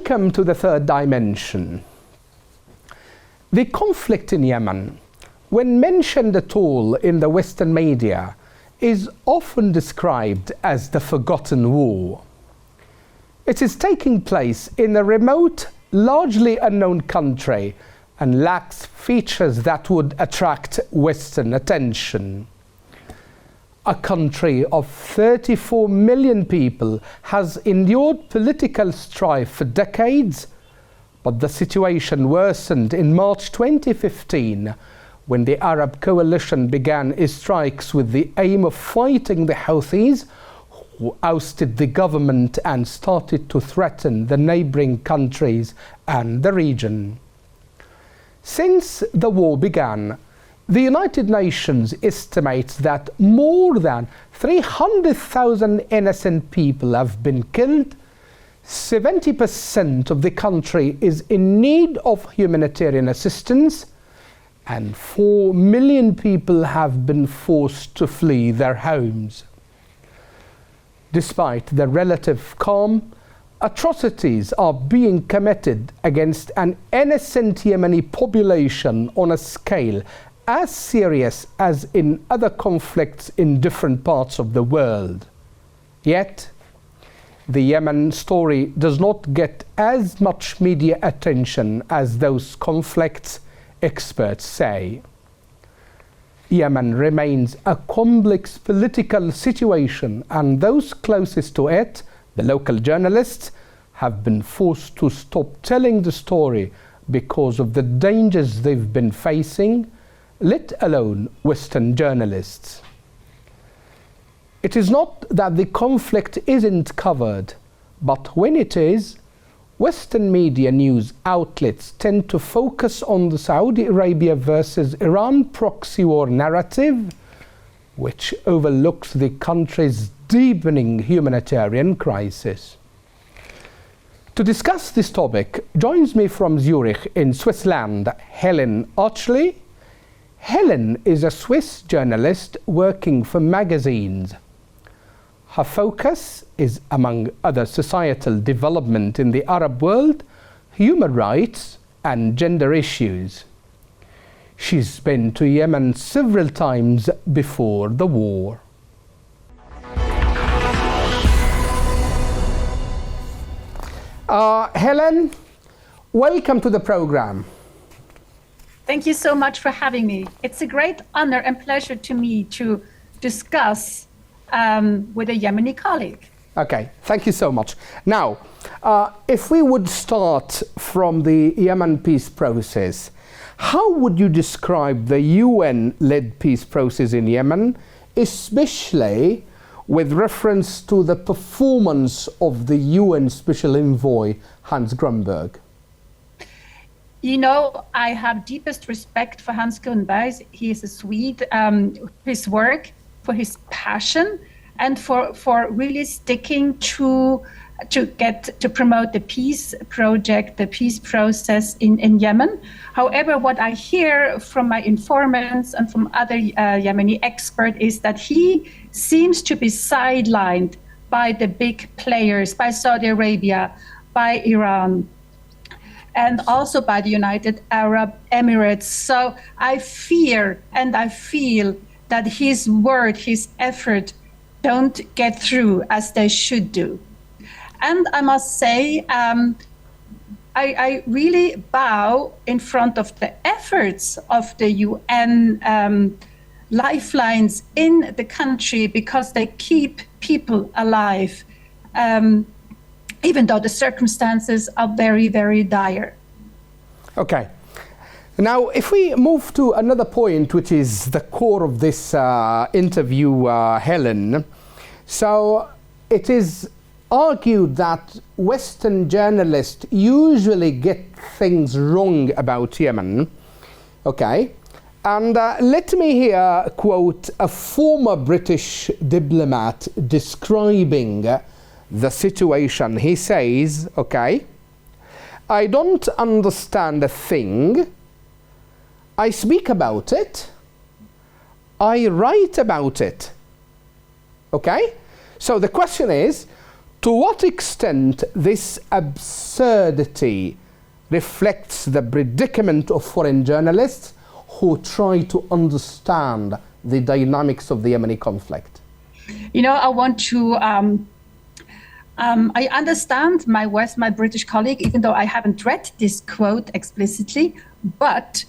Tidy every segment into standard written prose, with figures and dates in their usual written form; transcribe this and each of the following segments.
Welcome to the third dimension. The conflict in Yemen, when mentioned at all in the Western media, is often described as the forgotten war. It is taking place in a remote, largely unknown country and lacks features that would attract Western attention. A country of 34 million people has endured political strife for decades, but the situation worsened in March 2015 when the Arab coalition began its strikes with the aim of fighting the Houthis, who ousted the government and started to threaten the neighboring countries and the region. Since the war began, the United Nations estimates that more than 300,000 innocent people have been killed. 70% of the country is in need of humanitarian assistance, and 4 million people have been forced to flee their homes. Despite the relative calm, atrocities are being committed against an innocent Yemeni population on a scale as serious as in other conflicts in different parts of the world. Yet, the Yemen story does not get as much media attention as those conflicts, experts say. Yemen remains a complex political situation, and those closest to it, the local journalists, have been forced to stop telling the story because of the dangers they've been facing, let alone Western journalists. It is not that the conflict isn't covered, but when it is, Western media news outlets tend to focus on the Saudi Arabia versus Iran proxy war narrative, which overlooks the country's deepening humanitarian crisis. To discuss this topic, joins me from Zurich in Switzerland, Helene Aecherli. Helene is a Swiss journalist working for magazines. Her focus is, among other, societal development in the Arab world, human rights, and gender issues. She's been to Yemen several times before the war. Helene, welcome to the program. Thank you so much for having me. It's a great honor and pleasure to me to discuss with a Yemeni colleague. Okay, thank you so much. Now, if we would start from the Yemen peace process, how would you describe the UN-led peace process in Yemen, especially with reference to the performance of the UN Special Envoy, Hans Grunberg? You know, I have deepest respect for Hans Grunberg. He is a Swede. His work, for his passion, and for really sticking to promote the peace project, the peace process in Yemen. However, what I hear from my informants and from other Yemeni experts is that he seems to be sidelined by the big players, by Saudi Arabia, by Iran, and also by the United Arab Emirates. So I fear and I feel that his word, his effort don't get through as they should do. And I must say, I really bow in front of the efforts of the UN lifelines in the country, because they keep people alive, even though the circumstances are very, very dire. Okay. Now, if we move to another point, which is the core of this interview, Helene, so it is argued that Western journalists usually get things wrong about Yemen. Okay. And let me here quote a former British diplomat describing the situation. He says, okay, "I don't understand a thing. I speak about it. I write about it." Okay? So the question is, To what extent this absurdity reflects the predicament of foreign journalists who try to understand the dynamics of the Yemeni conflict? I want to. I understand my British colleague, even though I haven't read this quote explicitly, but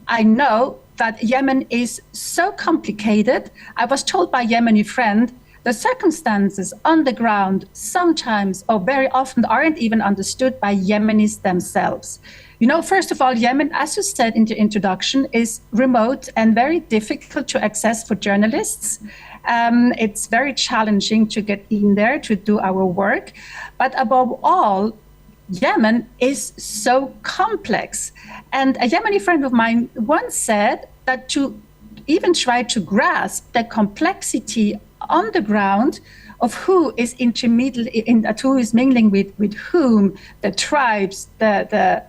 I know that Yemen is so complicated. I was told by a Yemeni friend, the circumstances on the ground sometimes or very often aren't even understood by Yemenis themselves. First of all, Yemen, as you said in the introduction, is remote and very difficult to access for journalists. It's very challenging to get in there to do our work. But above all, Yemen is so complex. And a Yemeni friend of mine once said that to even try to grasp the complexity on the ground of who is who is mingling with whom, the tribes, the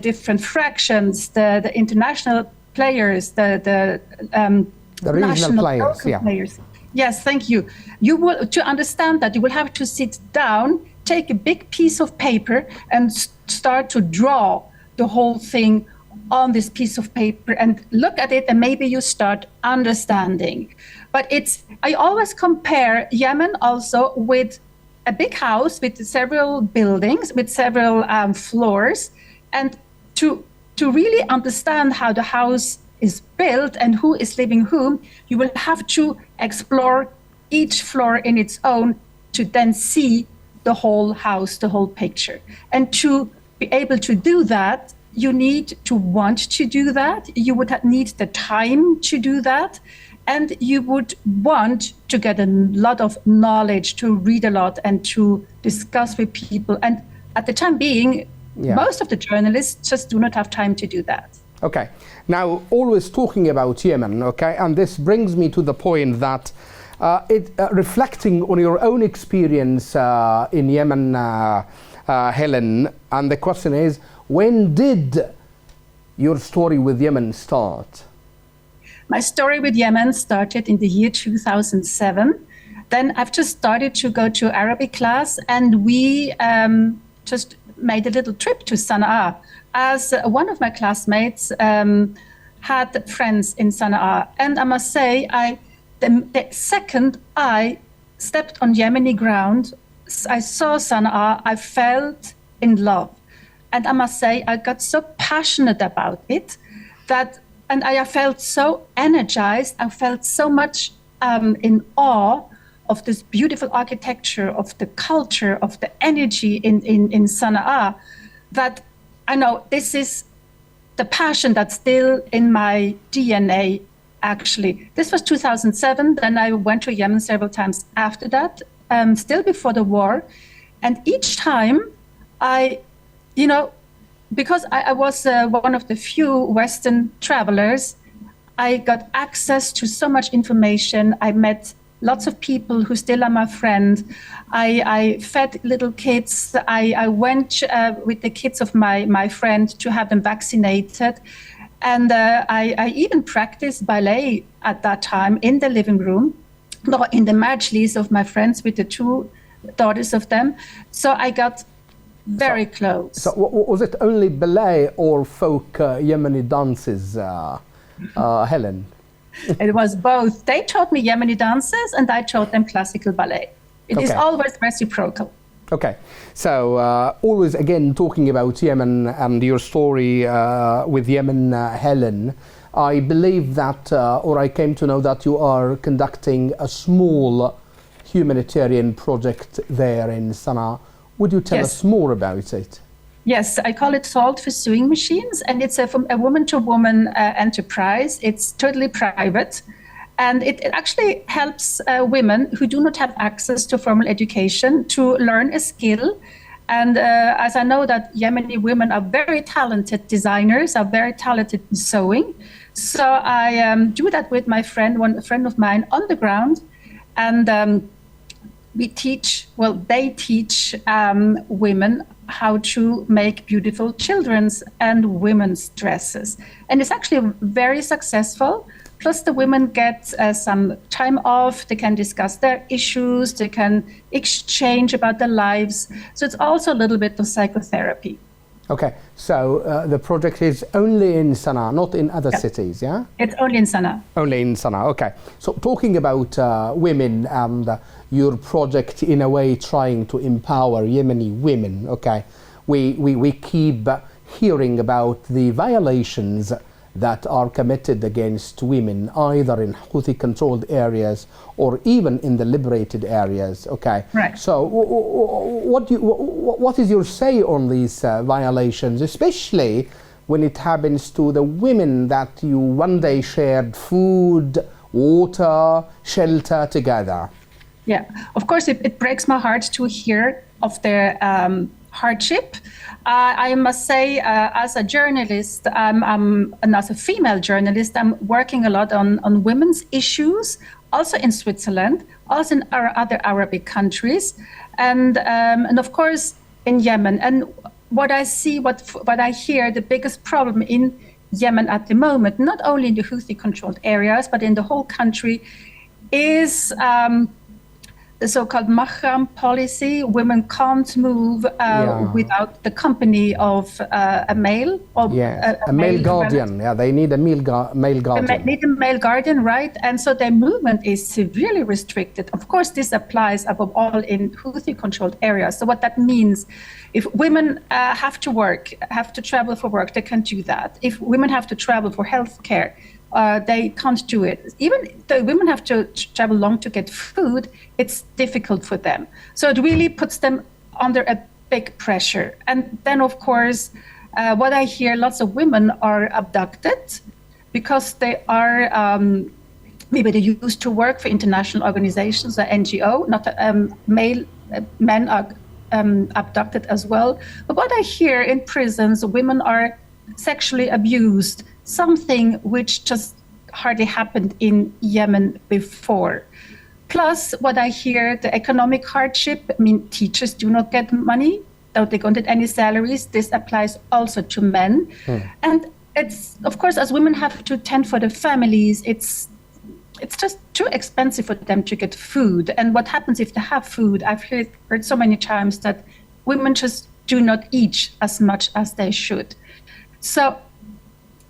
different fractions, the international players, the regional players. Yes, thank you. To understand that, you will have to sit down, take a big piece of paper and start to draw the whole thing on this piece of paper and look at it, and maybe you start understanding. But I always compare Yemen also with a big house with several buildings, with several floors. And to really understand how the house is built and who is living whom, you will have to explore each floor in its own to then see the whole house, the whole picture. And to be able to do that, you need to want to do that. You would need the time to do that. And you would want to get a lot of knowledge, to read a lot and to discuss with people. And at the time being, most of the journalists just do not have time to do that. Okay. Now, always talking about Yemen, okay, and this brings me to the point that reflecting on your own experience in Yemen, Helen, and the question is, when did your story with Yemen start? My story with Yemen started in the year 2007. Then I've just started to go to Arabic class, and we just made a little trip to Sana'a, as one of my classmates had friends in Sana'a. And I must say, the second I stepped on Yemeni ground, I saw Sana'a, I felt in love. And I must say, I got so passionate about it and I felt so energized. I felt so much in awe of this beautiful architecture, of the culture, of the energy in Sana'a, that I know this is the passion that's still in my DNA, actually. This was 2007. Then I went to Yemen several times after that, still before the war. And each time because I was one of the few Western travelers, I got access to so much information. I met lots of people who still are my friends. I fed little kids. I went with the kids of my friend to have them vaccinated. And I even practiced ballet at that time in the living room, or in the majlis of my friends with the two daughters of them. So I got very close. So was it only ballet or folk Yemeni dances, Helen? It was both. They taught me Yemeni dances and I taught them classical ballet. It is always reciprocal. Okay. So always again talking about Yemen and your story with Yemen, Helen, I believe that, or I came to know that you are conducting a small humanitarian project there in Sana'a. Would you tell us more about it? Yes, I call it Salt for Sewing Machines, and it's a woman-to-woman enterprise. It's totally private, and it actually helps women who do not have access to formal education to learn a skill. And as I know that Yemeni women are very talented designers, are very talented in sewing, so I do that with my friend, a friend of mine on the ground, and they teach women how to make beautiful children's and women's dresses. And it's actually very successful. Plus, the women get some time off. They can discuss their issues. They can exchange about their lives. So it's also a little bit of psychotherapy. Okay, so the project is only in Sana'a, not in other cities, yeah? It's only in Sana'a. Only in Sana'a, okay. So talking about women and your project in a way trying to empower Yemeni women, okay, we keep hearing about the violations that are committed against women, either in Houthi-controlled areas or even in the liberated areas. Okay. Right. So, what is your say on these violations, especially when it happens to the women that you one day shared food, water, shelter together? Yeah, of course, it breaks my heart to hear of their hardship. I must say, as a journalist, and as a female journalist, I'm working a lot on women's issues, also in Switzerland, also in our other Arabic countries, and of course in Yemen. And what I see, what I hear, the biggest problem in Yemen at the moment, not only in the Houthi-controlled areas, but in the whole country, is the so-called mahram policy. Women can't move without the company of a male. Or a male guardian. Yeah, they need a male guardian. They need a male guardian, right? And so their movement is severely restricted. Of course, this applies above all in Houthi-controlled areas. So what that means, if women have to work, have to travel for work, they can do that. If women have to travel for health care, they can't do it. Even the women have to travel long to get food, it's difficult for them. So it really puts them under a big pressure. And then, of course, what I hear, lots of women are abducted because they are, maybe they used to work for international organizations or NGO, not men are abducted as well. But what I hear in prisons, women are sexually abused, something which just hardly happened in Yemen before. Plus, what I hear, the economic hardship. I mean, teachers do not get money, though they don't get any salaries. This applies also to men. And it's, of course, as women have to tend for the families, it's just too expensive for them to get food. And what happens if they have food? I've heard so many times that women just do not eat as much as they should. So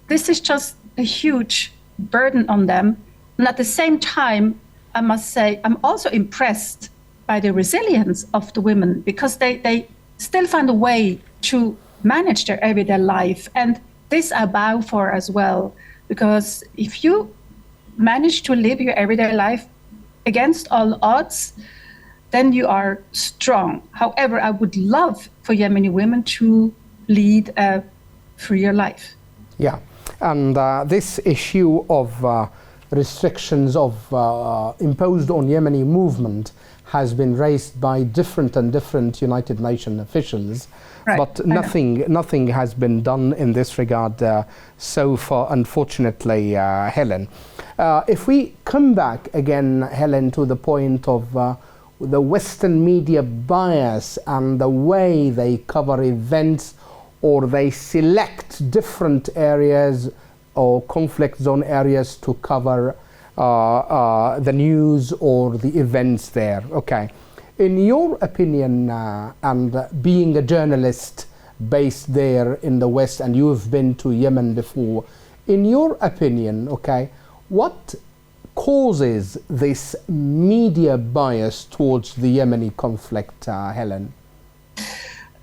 this is just a huge burden on them. And at the same time, I must say, I'm also impressed by the resilience of the women, because they still find a way to manage their everyday life. And this I bow for as well, because if you manage to live your everyday life against all odds, then you are strong. However, I would love for Yemeni women to lead a freer life. Yeah. And this issue of restrictions of imposed on Yemeni movement has been raised by different United Nations officials, right. But nothing has been done in this regard so far, unfortunately, Helen. If we come back again, Helen, to the point of the Western media bias and the way they cover events, or they select different areas or conflict zone areas to cover the news or the events there. Okay. In your opinion, and being a journalist based there in the West, and you've been to Yemen before, in your opinion, okay, what causes this media bias towards the Yemeni conflict, Helen?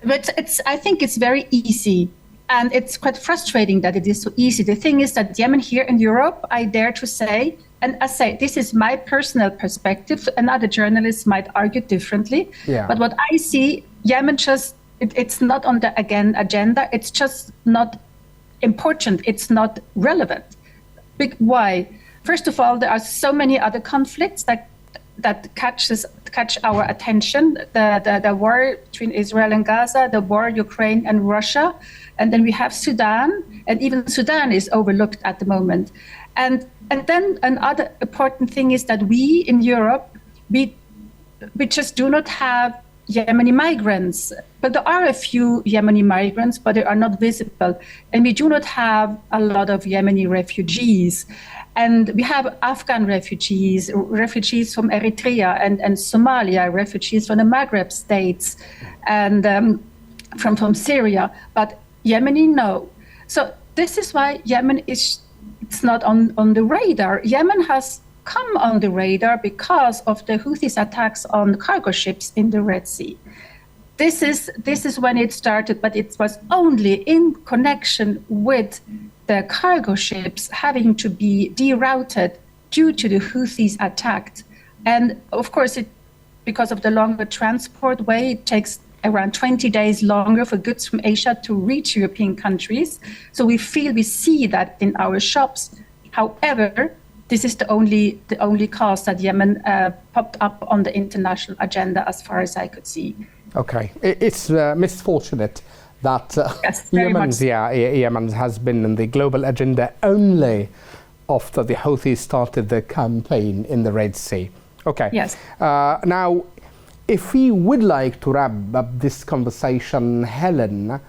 But I think it's very easy, and it's quite frustrating that it is so easy. The thing is that Yemen here in Europe, I dare to say, and I say this is my personal perspective, another journalist might argue differently, but what I see, Yemen just, it's not on the agenda, it's just not important, it's not relevant. Why? First of all, there are so many other conflicts that catch our attention, the war between Israel and Gaza, the war Ukraine and Russia, and then we have Sudan, and even Sudan is overlooked at the moment. And then another important thing is that we in Europe, we just do not have Yemeni migrants, but there are a few Yemeni migrants, but they are not visible. And we do not have a lot of Yemeni refugees. And we have Afghan refugees, refugees from Eritrea and Somalia, refugees from the Maghreb states, and from Syria. But Yemeni, no. So this is why Yemen it's not on the radar. Yemen has come on the radar because of the Houthis' attacks on cargo ships in the Red Sea. This is when it started, but it was only in connection with the cargo ships having to be derouted due to the Houthis' attack. And of course, because of the longer transport way, it takes around 20 days longer for goods from Asia to reach European countries. So we see that in our shops. However, this is the only cause that Yemen popped up on the international agenda, as far as I could see. Okay, it's misfortunate that yes, Yemen has been in the global agenda only after the Houthis started the campaign in the Red Sea. Okay. Yes. Now, if we would like to wrap up this conversation, Helen,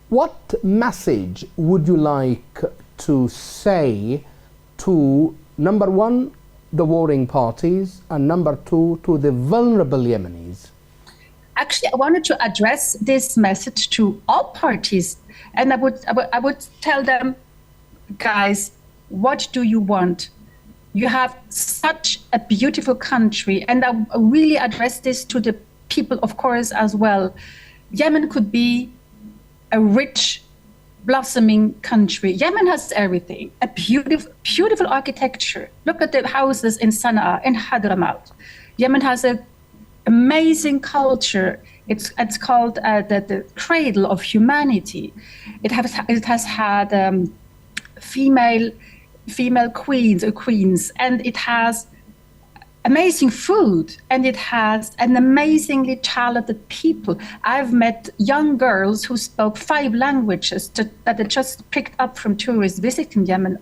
what message would you like to say to, number one, the warring parties, and number two, to the vulnerable Yemenis? Actually, I wanted to address this message to all parties, and I would tell them, guys, what do you want? You have such a beautiful country, and I really address this to the people, of course, as well. Yemen could be a rich, blossoming country. Yemen has everything, a beautiful architecture. Look at the houses in Sana'a, in Hadramaut. Yemen has an amazing culture. It's called the cradle of humanity. It has had female queens, and it has amazing food, and it has an amazingly talented people. I've met young girls who spoke 5 languages that they just picked up from tourists visiting Yemen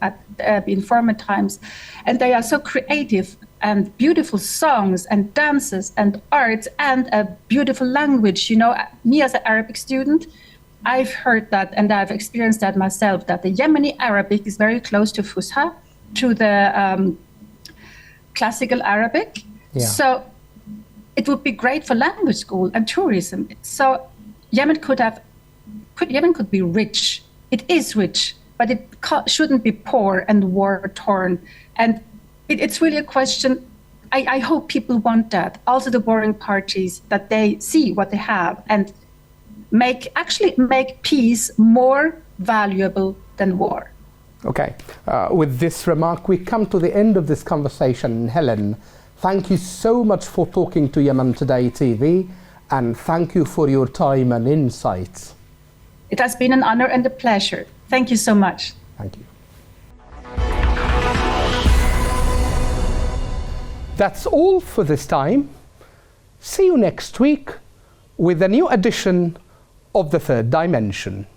in former times, and they are so creative, and beautiful songs and dances and arts and a beautiful language. You know, me as an Arabic student, I've heard that, and I've experienced that myself, that the Yemeni Arabic is very close to Fusha, to the classical Arabic. Yeah. So it would be great for language school and tourism. So Yemen could be rich. It is rich, but it shouldn't be poor and war-torn. And it's really a question. I hope people want that. Also the warring parties, that they see what they have and make peace more valuable than war. Okay. With this remark, we come to the end of this conversation. Helen, thank you so much for talking to Yemen Today TV, and thank you for your time and insights. It has been an honor and a pleasure. Thank you so much. Thank you. That's all for this time. See you next week with a new edition of The Third Dimension.